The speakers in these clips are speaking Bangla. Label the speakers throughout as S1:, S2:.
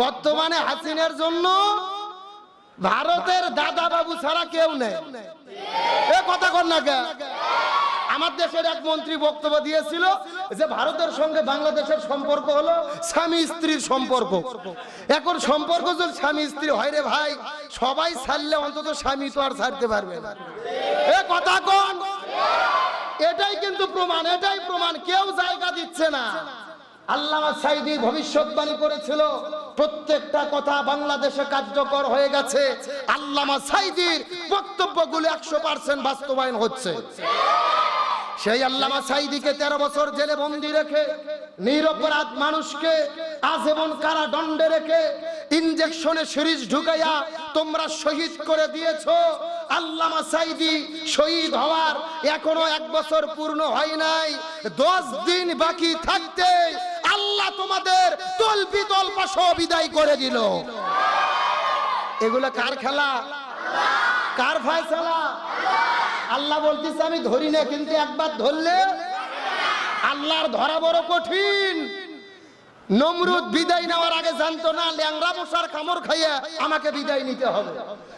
S1: বর্তমানে হাসিনার জন্য ভারতের দাদা বাবু ছাড়া কেউ নেই। এ কথা কর না কে? আমার দেশের এক মন্ত্রী বক্তব্য দিয়েছিল যে ভারতের সঙ্গে বাংলাদেশের সম্পর্ক হলো স্বামী স্ত্রীর সম্পর্ক। এখন সম্পর্ক যদি স্বামী স্ত্রী হয় রে ভাই, সবাই ছাড়লে অন্তত স্বামী তো আর ছাড়তে পারবে না। এ কথা কোন? এটাই কিন্তু প্রমাণ, এটাই প্রমাণ। কেউ জায়গা দিচ্ছে না। আল্লামা সাঈদী ভবিষ্যৎবাণী করেছিল, প্রত্যেকটা কথা বাংলাদেশে কার্যকর হয়ে গেছে। আল্লামা সাঈদীর বক্তব্যগুলো 100% বাস্তবায়ন হচ্ছে। সেই আল্লামা সাঈদীকে 13 বছর জেলে বন্দী রেখে, নিরপরাধ মানুষকে আজীবন কারাদণ্ডে রেখে, ইনজেকশনে সিরিজ ঢুকাইয়া তোমরা শহীদ করে দিয়েছো। আল্লামা সাঈদী শহীদ হওয়ার এখনো 1 বছর পূর্ণ হয় নাই। 10 দিন বাকি থাকতে আল্লাহ তোমাদের তলবি তলপা সহ বিদায় করে দিল। এগুলো কার খেলা? কার ফয়সালা? আল্লাহ বলতেছে আমি ধরি না, কিন্তু একবার ধরলে আল্লাহর ধরা বড় কঠিন। নমরুদ বিদায় নেওয়ার আগে জানতো না ল্যাংড়া মশার কামড় খাইয়া আমাকে বিদায় নিতে হবে।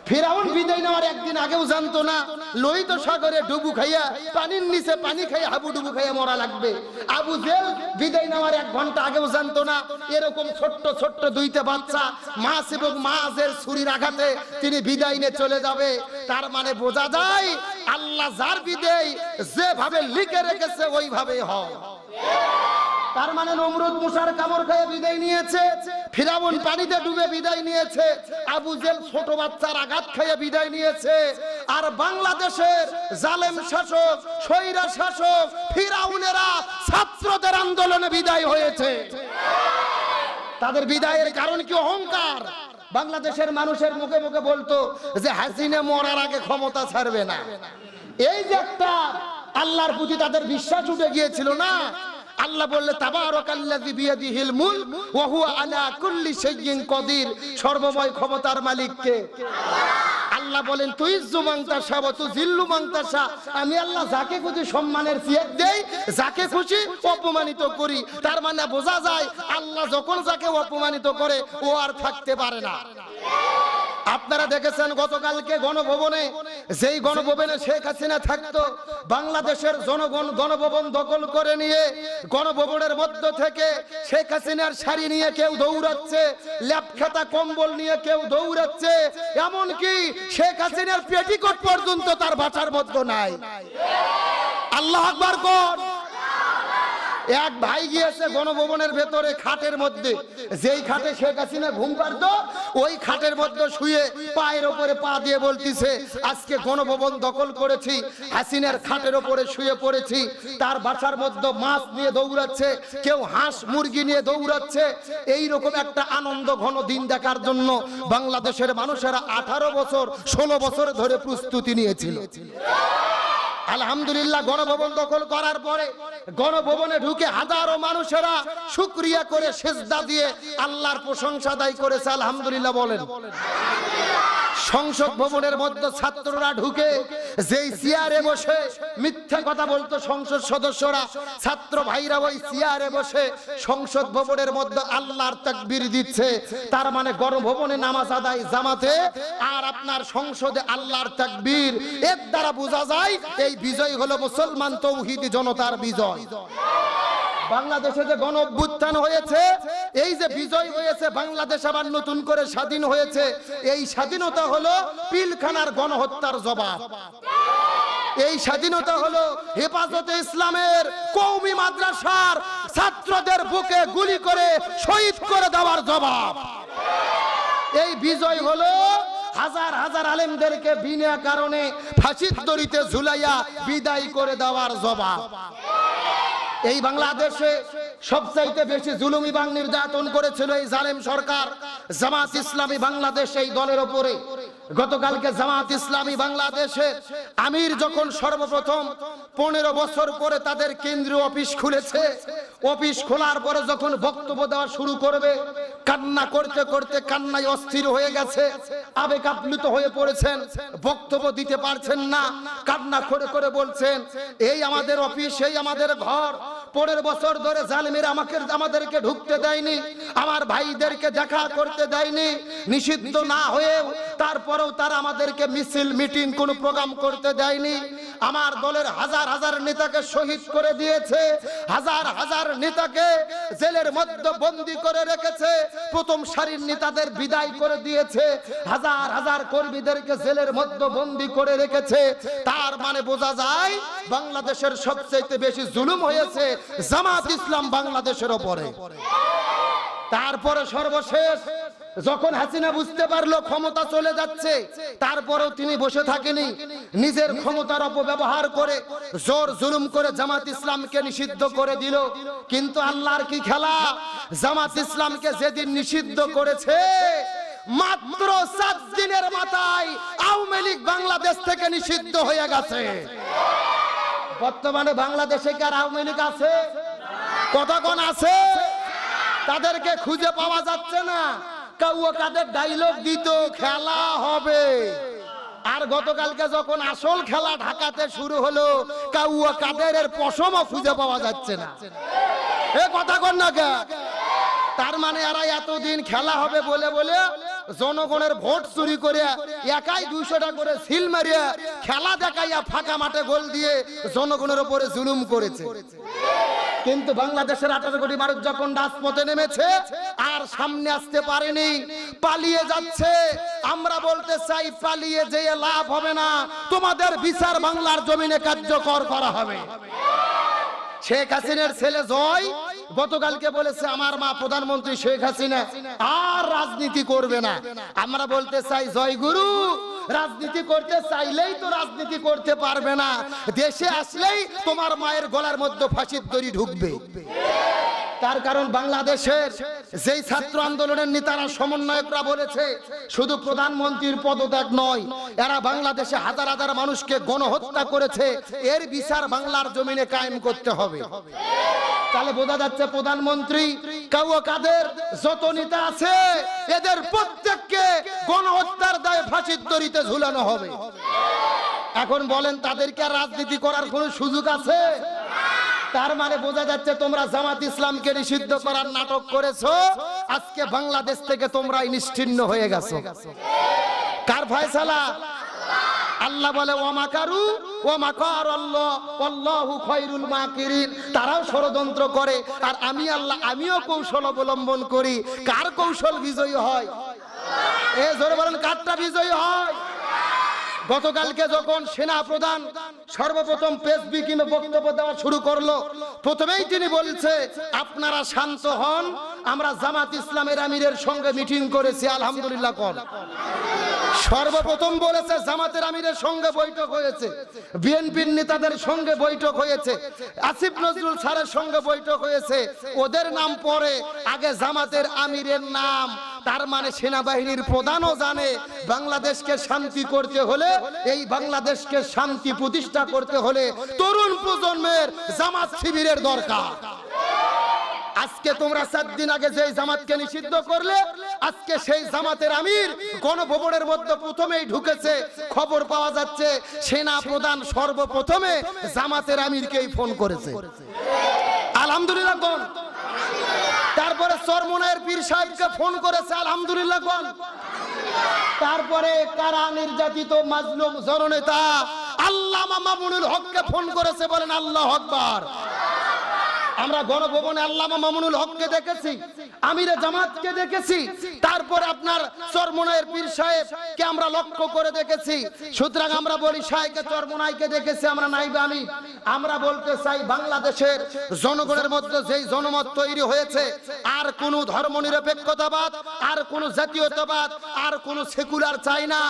S1: ফিরাউন বিদায় নেওয়ার একদিন আগেও জানতো না লোহিত সাগরে ডুবু খাইয়া, পানির নিচে পানি খাইয়া হাবুডুবু খাইয়া মরা লাগবে। আবু জেল বিদায় নেওয়ার 1 ঘন্টা আগেও জানতো না এরকম ছোট্ট ছোট্ট 2টা বাচ্চা মাছ এবং মাছের ছুরির আঘাতে তিনি বিদায় নিয়ে চলে যাবে। তার মানে বোঝা যায় আল্লাহ যার বিদায় যেভাবে লিখে রেখেছে ওইভাবেই হয়। তার মানে নমরুদ মুসার কামড় খেয়ে বিদায় নিয়েছে, ফিরাউন পানিতে ডুবে বিদায় নিয়েছে, আবু জেল ছোট বাচ্চার আঘাত খেয়ে বিদায় নিয়েছে। আর বাংলাদেশের জালেম শাসক, স্বৈরা শাসক ফিরাউনেরা ছাত্রদের আন্দোলনে বিদায় হয়েছে। তাদের বিদায়ের কারণ কি? অহংকার। বাংলাদেশের মানুষের মুখে মুখে বলতো যে হাসিনা মরার আগে ক্ষমতা ছাড়বে না। এই যে একটা আল্লাহর প্রতি তাদের বিশ্বাস উঠে গিয়েছিল না। আল্লাহ বললে তাবারাকাল্লাযী বিয়াদিহিল মুলক ওয়া হুয়া আলা কুল্লি শাইইন কাদির। সর্বময় ক্ষমতার মালিক কে? আল্লাহ বলেন তুইজ্জু মান তাশা ওয়া তুযিল্লু মান তাশা। আমি আল্লাহ যাকে খুশি সম্মানের চেয়ে দেই, যাকে খুশি অপমানিত করি। তার মানে বোঝা যায় আল্লাহ যখন যাকে অপমানিত করে ও আর থাকতে পারে না। আপনারা দেখেছেন গতকালকে গণভবনে, যেই গণভবনে শেখ হাসিনা থাকতো, বাংলাদেশের জনগণ গণভবন দখল করে নিয়ে গণভবনের মধ্য থেকে শেখ হাসিনার শাড়ি নিয়ে কেউ দৌড়াচ্ছে, ল্যাপখাতা কম্বল নিয়ে কেউ দৌড়াচ্ছে, এমনকি শেখ হাসিনার পেটিকোট পর্যন্ত তার বাঁচার মধ্যে নাই। আল্লাহ আকবার কোন? এক ভাই গিয়েছে গণভবনের ভেতরে খাটের মধ্যে, যেই খাটে শেখ হাসিনা ঘুম পারতো ওই খাটের মধ্যে শুয়ে পায়ের উপরে পা দিয়ে বলতিছে আজকে গণভবন দখল করেছি, হাসিনার খাটের উপরে শুয়ে পড়েছি। তার বাসার মধ্যে মাছ নিয়ে দৌড়াচ্ছে, কেউ হাঁস মুরগি নিয়ে দৌড়াচ্ছে। এই রকম একটা আনন্দ ঘন দিন দেখার জন্য বাংলাদেশের মানুষেরা 18 বছর 16 বছর ধরে প্রস্তুতি নিয়েছিল। আলহামদুলিল্লাহ গণভবন দখল করার পরে গণভবনে ঢুকে হাজারো মানুষেরা শুকরিয়া করে সেজদা দিয়ে আল্লাহর প্রশংসা আদায় করেছে। আলহামদুলিল্লাহ বলেন। সংসদ ভবনের মধ্যে ছাত্ররা ঢুকে যেই চেয়ারে বসে মিথ্যা কথা বলতো সংসদ সদস্যরা, ছাত্র ভাইরা ওই চেয়ারে বসে সংসদ ভবনের মধ্যে আল্লাহর তাকবীর দিচ্ছে। তার মানে গণভবনে নামাজ আদায় জামাতে, আর আপনার সংসদে আল্লাহর তাকবীর। এর দ্বারা বোঝা যায় এই বিজয় হলো মুসলমান তৌহিদি জনতার বিজয়। বাংলাদেশে যে গণ অভ্যুত্থান হয়েছে, এই যে বিজয় হয়েছে, বাংলাদেশ আবার নতুন করে স্বাধীন হয়েছে। এই স্বাধীনতা হলো পিলখানার গণহত্যার জবাব। এই স্বাধীনতা হলো হেফাজতে ইসলামের কওমি মাদ্রাসার ছাত্রদের বুকে গুলি করে শহীদ করে দেওয়ার জবাব। এই বিজয় হলো হাজার হাজার আলেমদেরকে বিনা কারণে ফাঁসির দড়িতে ঝুলাইয়া বিদায় করে দেওয়ার জবাব। এই বাংলাদেশে সবচাইতে বেশি জুলুম এবং নির্যাতন করেছিল এই জালেম সরকার জামাত ইসলামী বাংলাদেশ এই দলের উপরে। গতকালকে জামাত ইসলামী বাংলাদেশের আমির যখন সর্বপ্রথম 15 বছর পরে তাদের কেন্দ্রীয় অফিস খুলেছে, অফিস খোলার পরে যখন বক্তব্য দেওয়া শুরু করবে, কান্না করতে করতে কান্নায় অস্থির হয়ে গেছে, আবেগ আপ্লুত হয়ে পড়েছেন, বক্তব্য দিতে পারছেন না, কান্না করে করে বলছেন এই আমাদের অফিস, এই আমাদের ঘর, 15 বছর ধরে জালিমেরা আমাদেরকে ঢুকতে দেয়নি, আমার ভাইদেরকে দেখা করতে দেয়নি। নিষিদ্ধ না হয়েও তারপরেও তারা আমাদেরকে মিছিল মিটিং কোনো প্রোগ্রাম করতে দেয়নি। আমার দলের হাজার হাজার নেতাকে শহীদ করে দিয়েছে, হাজার হাজার নেতাকে জেলের মধ্যে বন্দী করে রেখেছে, প্রথম সারির নেতাদের বিদায় করে দিয়েছে, হাজার হাজার কর্মীদেরকে জেলের মধ্যে বন্দী করে রেখেছে। তার মানে বোঝা যায় বাংলাদেশের সবচেয়ে বেশি জুলুম হয়েছে জামাত ইসলাম বাংলাদেশের উপরে। তারপরে সর্বশেষ যখন হাসিনা বুঝতে পারলো ক্ষমতা চলে যাচ্ছে, তারপরেও তিনি বসে থাকেনি, নিজের ক্ষমতার অপব্যবহার করে জোর জুলুম করে জামাত ইসলামকে নিষিদ্ধ করে দিল। কিন্তু আল্লাহর কি খেলা, জামাত ইসলামকে যেদিন নিষিদ্ধ করেছে মাত্র 7 দিনের মাথায় আওয়ামী লীগ বাংলাদেশ থেকে নিষিদ্ধ হয়ে গেছে। বর্তমানে বাংলাদেশে কি আর আওয়ামী লীগ আছে? কতক্ষণ আছে? তাদেরকে খুঁজে পাওয়া যাচ্ছে না। কাদের ডায়লগ দিত খেলা হবে, আর গতকালকে যখন আসল খেলা ঢাকাতে শুরু হলো কাদের পশমও খুঁজে পাওয়া যাচ্ছে না। এ কথা কন না কে? তার মানে এরা এতদিন খেলা হবে বলে বলে জনগণের ভোট চুরি করে একাই 200 টাকা করে সিল মারিয়া খেলা দেখাইয়া ফাঁকা মাঠে গোল দিয়ে জনগণের উপরে জুলুম করেছে। কিন্তু বাংলাদেশের 18 কোটি মানুষ যখন রাজপথে নেমেছে আর সামনে আসতে পারেনি, পালিয়ে যাচ্ছে। আমরা বলতে চাই পালিয়ে যেয়ে লাভ হবে না, তোমাদের বিচার বাংলার জমিনে কার্যকর করা হবে। শেখ হাসিনার ছেলে জয় গতকালকে বলেছে আমার মা প্রধানমন্ত্রী শেখ হাসিনা আর রাজনীতি করবে না। আমরা বলতে চাই জয় গুরু, রাজনীতি করতে চাইলেই তো রাজনীতি করতে পারবে না, দেশে আসলেই তোমার মায়ের গলার মধ্যে ফাঁসির দড়ি ঢুকবে। তার কারণ বাংলাদেশের যেই ছাত্র আন্দোলনের নেতারা সমন্বয়করা বলেছে শুধু প্রধানমন্ত্রীর পদত্যাগ নয়, এরা বাংলাদেশে হাজার হাজার মানুষকে গণহত্যা করেছে, এর বিচার বাংলার জমিনে কায়েম করতে হবে। তাহলে বোঝা যাচ্ছে প্রধানমন্ত্রী কাদের যত নেতা আছে এদের প্রত্যেককে গণহত্যার দায়ে ফাঁসির দড়িতে ঝুলানো হবে। এখন বলেন তাদেরকে আর রাজনীতি করার কোনো সুযোগ আছে? তার মানে বোঝা যাচ্ছে তোমরা জামাত ইসলামকে নিষিদ্ধ করার নাটক করেছো, আজকে বাংলাদেশ থেকে তোমরা নিশ্চিহ্ন হয়ে গেছো। কার ফয়সালা? আল্লাহ বলে ওয়ামাকারু ওয়ামাকারাল্লাহ ওয়াল্লাহু খায়রুল মাকিরিন। তারাও ষড়যন্ত্র করে আর আমি আল্লাহ আমিও কৌশল অবলম্বন করি। কার কৌশল বিজয়ী হয়? এ জোরে বলেন কারটা বিজয়ী হয়? গতকালকে যখন সেনা প্রধান সর্বপ্রথম ফেসবুকে বক্তব্য দেওয়া শুরু করলো, প্রথমেই তিনি বলছে আপনারা শান্ত হন, আমরা জামাত ইসলামের আমিরের সঙ্গে মিটিং করেছি আলহামদুলিল্লাহ। কোন সর্বপ্রথম বলেছে জামাতের আমিরের সঙ্গে বৈঠক হয়েছে, বিএনপির নেতাদের সঙ্গে বৈঠক হয়েছে, আসিফ নজরুল স্যারের সঙ্গে বৈঠক হয়েছে। ওদের নাম পরে আগে জামাতের আমিরের নাম। তার মানে সেনাবাহিনীর প্রধানও জানে বাংলাদেশকে শান্তি করতে হলে, এই বাংলাদেশকে শান্তি প্রতিষ্ঠা করতে হলে তরুণ প্রজন্মের জামাত শিবিরের দরকার। আজকে তোমরা 7 দিন আগে যেই জামাতকে নিষিদ্ধ করলে, আজকে সেই জামাতের আমির গণভবনের মধ্যে প্রথমেই ঢুকেছে। খবর পাওয়া যাচ্ছে সেনা প্রধান সর্বপ্রথমে জামাতের আমিরকেই ফোন করেছে। আলহামদুলিল্লাহ কোন? তারপরে চরমনায়ের পীর সাহেবকে ফোন করেছে আলহামদুলিল্লাহ কোন? তারপরে কারা নির্যাতিত মাজলুম জননেতা আল্লামা মামুনুল হককে ফোন করেছে। বলেন আল্লাহু আকবার। আমরা গণভবনে আল্লামা মামুনুল হককে দেখেছি, আমিরে জামাতকে দেখেছি, তারপরে আপনার চরমনায়ের পীর সাহেবকে আমরা লক্ষ্য করে দেখেছি। সুতরাং আমরা বলি শাইখে চরমনাইকে দেখেছি আমরা নাইবে আমি। আমরা বলতে চাই বাংলাদেশের জনগণের মধ্যে যেই জনমত তৈরি হয়েছে, আর কোনো ধর্মনিরপেক্ষতাবাদ, আর কোনো জাতীয়তাবাদ, আর কোনো সেকুলার চাই না।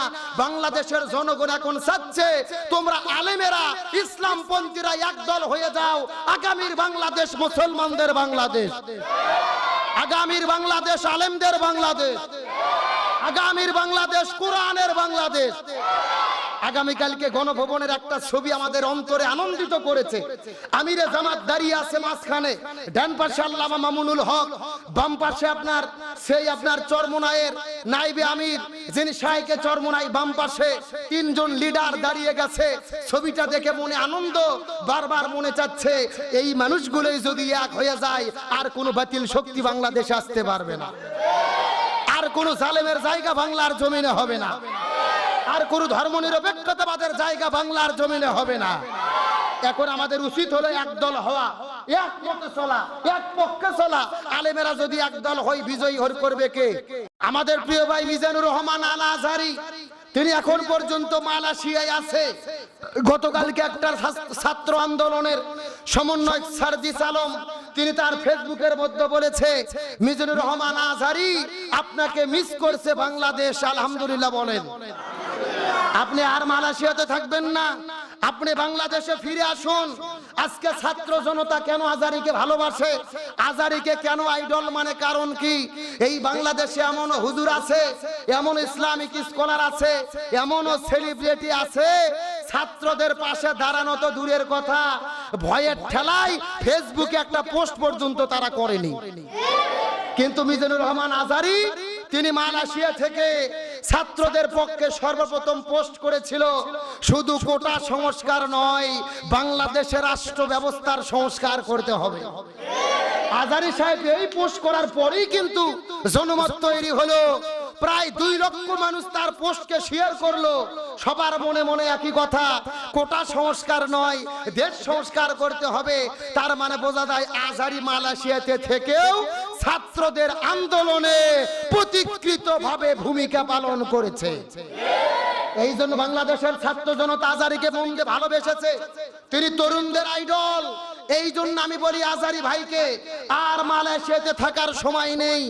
S1: বাংলাদেশের জনগণ এখন চাচ্ছে তোমরা আলেমেরা ইসলামপন্থীরা একদল হয়ে যাও। আগামীর বাংলাদেশ মুসলমানদের বাংলাদেশ, আগামীর বাংলাদেশ আলেমদের বাংলাদেশ, আগামীর বাংলাদেশ কোরআনের বাংলাদেশ। আগামীকালকে গণভবনের একটা ছবি আমাদের অন্তরে আনন্দিত করেছে। আমিরে জামাত দাঁড়িয়ে আছে মাঝখানে, ডান পাশে আল্লামা মামুনুল হক, বাম পাশে আপনার সেই আপনার চরমোনাইয়ের নাইবে আমির যিনি শাইখে চরমোনাই, বাম পাশে তিনজন লিডার দাঁড়িয়ে গেছে। ছবিটা দেখে মনে আনন্দ, বারবার মনে চাচ্ছে এই মানুষগুলোই যদি এক হয়ে যায় আর কোনো বাতিল শক্তি বাংলাদেশে আসতে পারবে না, আর কোনো জালেমের জায়গা বাংলার জমিনে হবে না, আর কোনো ধর্মনিরপেক্ষতাবাদের জায়গা বাংলার জমিনে হবে না। এখন আমাদের উচিত হলো একদল হওয়া, এক পক্ষে চলা, এক পক্ষে চলা। আলেমেরা যদি একদল হয় বিজয়ী করবে কে? আমাদের প্রিয় ভাই মিজানুর রহমান আল আজহারি, তিনি এখন পর্যন্ত মালয়েশিয়ায় আছে। গতকালকে একটা ছাত্র আন্দোলনের সমন্বয়ক সার্জিস আলম, তিনি তার ফেসবুকের মধ্যে বলেছে, মিজানুর রহমান আজহারি আপনাকে মিস করছে বাংলাদেশ। আলহামদুলিল্লাহ বলেন। আপনি আর মালয়েশিয়াতে থাকবেন না, আপনি বাংলাদেশে ফিরে আসুন। আজকে ছাত্র জনতা কেন আজহারিকে ভালোবাসে, আজহারিকে কেন আইডল মানে কারণ কি? এই বাংলাদেশে এমন হুজুর আছে, এমন ইসলামিক স্কলার আছে, এমনও সেলিব্রিটি আছে, ছাত্রদের পাশে দাঁড়ানো তো দূরের কথা, ভয়ের ঠেলায় ফেসবুকে একটা পোস্ট পর্যন্ত তারা করেনি। কিন্তু মিজানুর রহমান আজহারি তিনি মালয়েশিয়া থেকে ছাত্রদের পক্ষে সর্বপ্রথম পোস্ট করেছিল, শুধু কোটা সংস্কার নয়, বাংলাদেশের রাষ্ট্র ব্যবস্থার সংস্কার করতে হবে। আজহারি সাহেব এই পোস্ট করার পরেই কিন্তু জনমত তৈরি হলো। প্রায় 2 লক্ষ মানুষ তার পোস্টকে শেয়ার করলো। সবার মনে মনে একই কথা, কোটা সংস্কার নয়, দেশ সংস্কার করতে হবে। তার মানে বোঝা যায় আজহারি মালয়েশিয়াতে থেকেও ছাত্রদের আন্দোলনে প্রতিকৃতভাবে ভূমিকা পালন করেছে। এই জন্য বাংলাদেশের ছাত্র জনতা আজহারিকে মন দিয়ে ভালোবেসেছে। তিনি তরুণদের আইডল। এই জন্য আমি বলি আজহারি ভাইকে আর মালয়েশিয়াতে থাকার সময় নেই।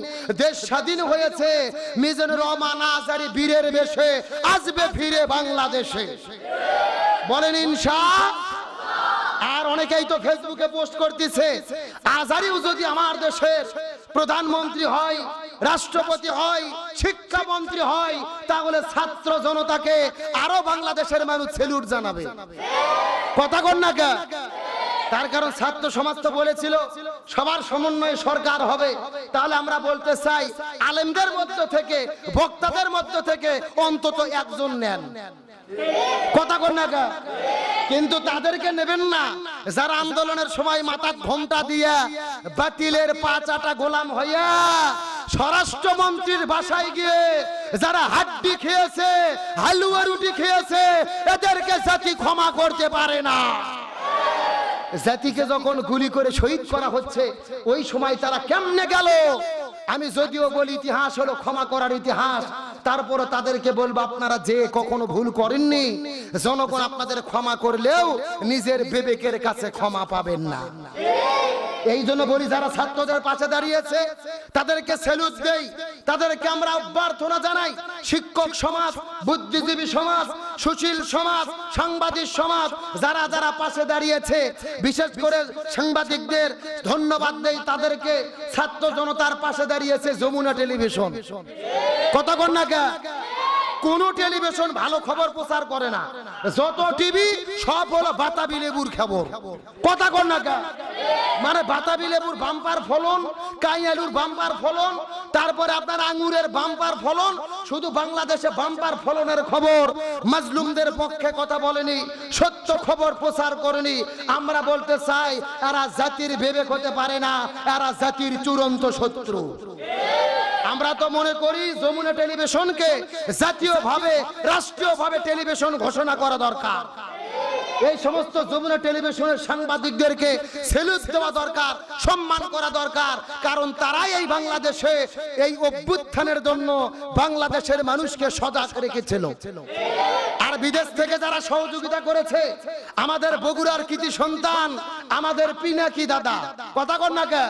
S1: দেশ স্বাধীন হয়েছে, মিজানুর রহমান আজহারি বীরের বেশে আসবে ফিরে বাংলাদেশে। বলেন ইনশাআল্লাহ। আর অনেকেই তো ফেসবুকে পোস্ট করতেছে, আজহারিও যদি আমার দেশের প্রধানমন্ত্রী হয়, রাষ্ট্রপতি হয়, শিক্ষামন্ত্রী হয়, তাহলে ছাত্র জনতাকে আরো বাংলাদেশের মানুষ সেলুট জানাবে। কথা কন না কে? তার কারণ ছাত্র সমাজ তো বলেছিল সবার সমন্বয়ে সরকার হবে। তাহলে আমরা বলতে চাই, আলেমদের মধ্য থেকে, বক্তাদের মধ্য থেকে অন্তত একজন নেন। কথা কন না কে? কিন্তু তাদেরকে নেবেন না যারা আন্দোলনের সময় মাথার ঘোমটা দিয়া বাতিলের পাঁচাটা গোলাম হইয়া স্বরাষ্ট্রমন্ত্রীর বাসায় গিয়ে যারা হাড্ডি খেয়েছে, হালুয়া রুটি খেয়েছে, এদেরকে জাতি ক্ষমা করতে পারে না। জাতিকে যখন গুলি করে শহীদ করা হচ্ছে, ওই সময় তারা কেমনে গেল? আমি যদিও বলি ইতিহাস হলো ক্ষমা করার ইতিহাস, তারপরে তাদেরকে বলবো আপনারা যে কখনো ভুল করেননি, জনগণ আপনাদের ক্ষমা করলেও নিজের বিবেকের কাছে ক্ষমা পাবেন না। এই জন্য বলি যারা ছাত্রদের পাশে দাঁড়িয়েছে তাদেরকে স্যালুট দেই, তাদেরকে আমরা অভ্যর্থনা জানাই। শিক্ষক সমাজ, বুদ্ধিজীবী সমাজ, সুশীল সমাজ, সাংবাদিক সমাজ, যারা যারা পাশে দাঁড়িয়েছে, বিশেষ করে সাংবাদিকদের ধন্যবাদ দেই তাদেরকে। ছাত্র জনতার পাশে দাঁড়িয়েছে যমুনা টেলিভিশন। কথা কন না কে? কোন টেলিভিশন ভালো খবর প্রচার করে না, যত টিভি সব হলো বাতাবি লেবুর খবর। কথা কন না কে? মানে বাতাবি লেবুর বাম্পার ফলন, কাইয়ালুর বাম্পার ফলন, তারপরে আপনার আঙ্গুরের বাম্পার ফলন। শুধু বাংলাদেশে বাম্পার ফলনের খবর, মাজলুমদের পক্ষে কথা বলেনি, সত্য খবর প্রচার করেনি। আমরা বলতে চাই এরা জাতির বিবেক হতে পারে না, এরা জাতির চূড়ান্ত শত্রু। আমরা তো মনে করি যমুনা টেলিভিশনকে জাতীয়ভাবে, রাষ্ট্রীয়ভাবে টেলিভিশন ঘোষণা করা দরকার। এই সমস্ত যমুনা টেলিভিশনের সাংবাদিকদেরকে স্যালুট দেওয়া দরকার, সম্মান করা দরকার, কারণ তারাই এই বাংলাদেশে এই অভ্যুত্থানের জন্য বাংলাদেশের মানুষকে সজাগ রেখেছিল। আর বিদেশ থেকে যারা সহযোগিতা করেছে, আমাদের বগুড়ার কৃতি সন্তান, আমাদের পিনাকি দাদা। কথা কন না কে?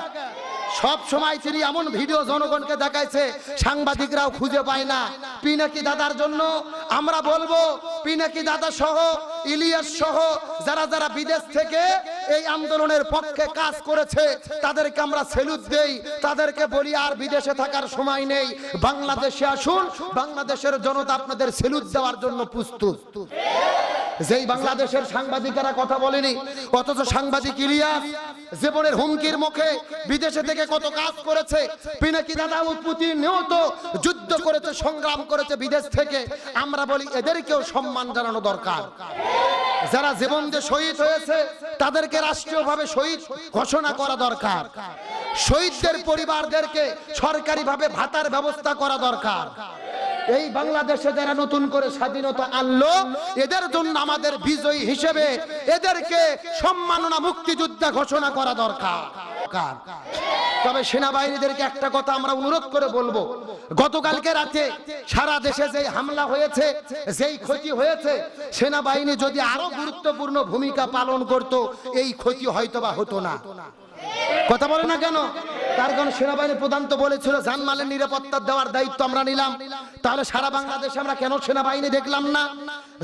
S1: সব সময় তিনি এমন ভিডিও জনগণকে দেখাইছে, সাংবাদিকরাও খুঁজে পায় না। পিনাকি দাদার জন্য আমরা বলবো, পিনাকি দাদা সহ, ইলিয়াস সহ যারা যারা বিদেশ থেকে এই আন্দোলনের পক্ষে কাজ করেছে তাদেরকে আমরা স্যালুট দেই, তাদেরকে বলি আর বিদেশে থাকার সময় নেই, বাংলাদেশে আসুন, বাংলাদেশের জনতা আপনাদের স্যালুট দেওয়ার জন্য প্রস্তুত। যেই বাংলাদেশের সাংবাদিকেরা কথা বলেনি, অথচ সাংবাদিক ইলিয়াস জীবনের হুমকির মুখে বিদেশে থেকে কত কাজ করেছে, পিনাকি দাদা পুতিন নিহত যুদ্ধ করেছে, সংগ্রাম করেছে বিদেশ থেকে। আমরা বলি এদেরকেও সম্মান জানানো দরকার। যারা জীবন দিয়ে শহীদ হয়েছে তাদেরকে রাষ্ট্রীয়ভাবে শহীদ ঘোষণা করা দরকার। শহীদদের পরিবারদেরকে সরকারিভাবে ভাতার ব্যবস্থা করা দরকার। এই বাংলাদেশে যারা নতুন করে স্বাধীনতা আনলো এদের জন্য আমাদের বিজয়ী হিসেবে এদেরকে সম্মাননা মুক্তিযোদ্ধা ঘোষণা করা দরকার। তবে সেনাবাহিনীদেরকে একটা কথা আমরা অনুরোধ করে বলবো, গতকালকে রাতে সারা দেশে যে হামলা হয়েছে, যেই ক্ষতি হয়েছে, সেনাবাহিনী যদি আরো গুরুত্বপূর্ণ ভূমিকা পালন করত এই ক্ষতি হয়তোবা হতো না। কথা বলে না কেন? তার কারণ সেনাবাহিনী প্রধান তো বলেছিল জানমালের নিরাপত্তা দেওয়ার দায়িত্ব আমরা নিলাম। তাহলে সারা বাংলাদেশে আমরা কেন সেনাবাহিনী দেখলাম না?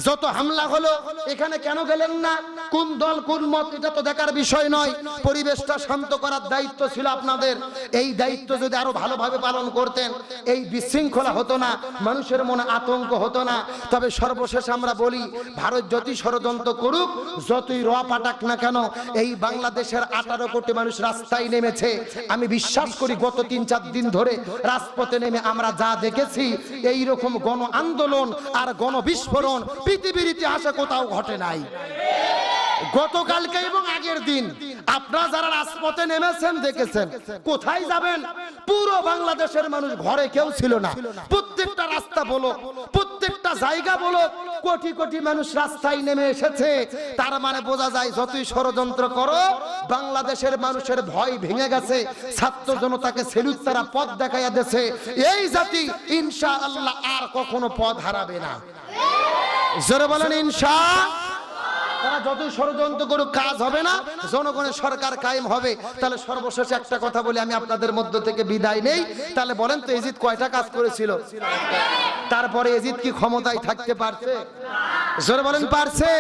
S1: যত হামলা হলো এখানে কেন গেলেন না? কোন দল কোন মত এটা তো দেখার বিষয় নয়, পরিবেশটা শান্ত করার দায়িত্ব ছিল আপনাদের। এই দায়িত্ব যদি আরো ভালোভাবে পালন করতেন এই বিশৃঙ্খলা হতো না, মানুষের মনে আতঙ্ক হতো না। তবে সর্বশেষ আমরা বলি, ভারত যতই ষড়যন্ত্র করুক, যতই রোয়া পাঠাক না কেন, এই বাংলাদেশের 18 কোটি মানুষ রাস্তায় নেমেছে। আমি বিশ্বাস করি গত 3-4 দিন ধরে রাজপথে নেমে আমরা যা দেখেছি, এই রকম গণ আন্দোলন আর গণবিস্ফোরণ পৃথিবীর ইতিহাসে কোথাও ঘটে নাই। গতকালকে এবং আগের দিন আপনারা যারা রাজপথে নেমেছেন দেখেছেন। কোথায় যাবেন? পুরো বাংলাদেশের মানুষ ঘরে কেউ ছিল না। প্রত্যেকটা রাস্তা বলো, প্রত্যেকটা জায়গা বলো, কোটি কোটি মানুষ রাস্তায় নেমে এসেছে। তার মানে বোঝা যায় যতই ষড়যন্ত্র করো বাংলাদেশের মানুষের ভয় ভেঙে গেছে। ছাত্র জনতাকে সেলুট, তারা পথ দেখাইয়া দিয়েছে। এই জাতি ইনশাআল্লাহ আর কখনো পথ হারাবে না। জোরে বলেন ইনশাআল্লাহ। তারা যতই ষড়যন্ত্র করুক কাজ হবে না, জনগণের সরকার কায়েম হবে। তাহলে সর্বশেষ একটা কথা বলি, আমি আপনাদের মধ্য থেকে বিদায় নেই। তাহলে বলেন তো এজিদ কয়টা কাজ করেছিল? তারপরে এজিদ কি ক্ষমতায় থাকতে পারছে? জোরে বলেন পারছে?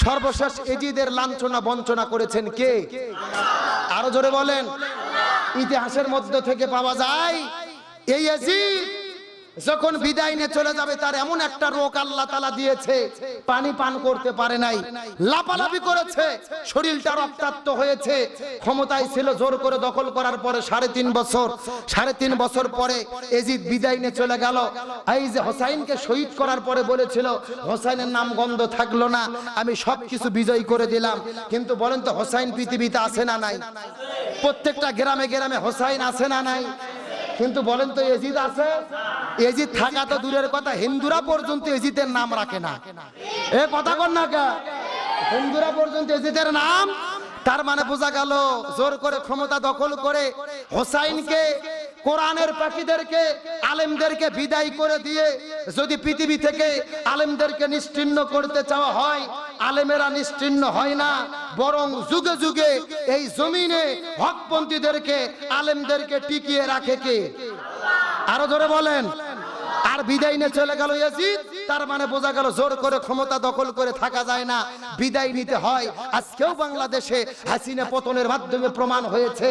S1: সর্বশেষ এজিদের লাঞ্ছনা বঞ্চনা করেছেন কে? আরো জোরে বলেন। ইতিহাসের মধ্য থেকে পাওয়া যায় এই এজিদ যখন বিদায় নিয়ে চলে যাবে তার এমন একটা রোগ আল্লাহ তাআলা দিয়েছে, পানি পান করতে পারে নাই, লাপালাপি করেছে, শরীরটা রক্তাক্ত হয়েছে। ক্ষমতায় ছিল, জোর করে দখল করার পরে 3.5 বছর পরে এজিদ বিদায় নিয়ে চলে গেল। এই যে হোসাইনকে শহীদ করার পরে বলেছিল হোসাইনের নাম গন্ধ থাকলো না, আমি সবকিছু বিজয় করে দিলাম। কিন্তু বলেন তো হোসাইন পৃথিবীতে আছে না নাই? প্রত্যেকটা গ্রামে গ্রামে হোসাইন আছে না নাই? কিন্তু বলেন তো এজিদ আছে? এজিদ থাকা তো দূরের কথা, হিন্দুরা পর্যন্ত এজিদের নাম রাখে না। এ কথা কর না কে? হিন্দুরা পর্যন্ত এজিদের নাম। তার মানে বোঝা গেল জোর করে ক্ষমতা দখল করে হোসাইনকে, কোরআনের পাখিদেরকে, আলেমদেরকে বিদায় করে দিয়ে যদি পৃথিবী থেকে আলেমদেরকে নিশ্চিহ্ন করতে চাওয়া হয়, আলেমেরা নিশ্চিহ্ন হয় না, বরং যুগে যুগে এই জমিনে হকপন্থীদেরকে, আলেমদেরকে টিকিয়ে রাখে কে? আরো জোরে বলেন। আর বিদায় নিয়ে চলে গেল ইয়াজিদ। তার মানে বোঝা গেল জোর করে ক্ষমতা দখল করে থাকা যায় না, বিদায় নিতে হয়। আজকেও বাংলাদেশে হাসিনা পতনের মাধ্যমে প্রমাণ হয়েছে,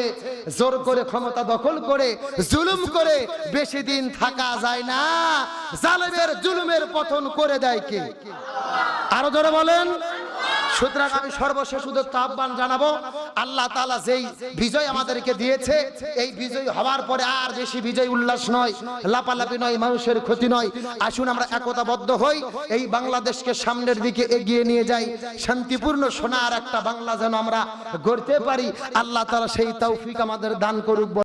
S1: জোর করে ক্ষমতা দখল করে জুলুম করে বেশি দিন থাকা যায় না। জালেমের জুলুমের পতন করে দেয় কে? আরো জোরে বলেন। সুতরাং আমি সর্বশেষ আহ্বান জানাবো, আল্লাহ তাআলা যেই বিজয় আমাদেরকে দিয়েছে, এই বিজয় হওয়ার পরে আর বেশি বিজয় উল্লাস নয়, লাপালাপি নয়, মানুষের ক্ষতি নয়। আসুন আমরা একতাবদ্ধ হই, এই বাংলাদেশকে সামনের দিকে এগিয়ে নিয়ে যাই। শান্তিপূর্ণ সোনার একটা বাংলা যেন আমরা গড়তে পারি। আল্লাহ তাআলা সেই তৌফিক আমাদের দান করুক।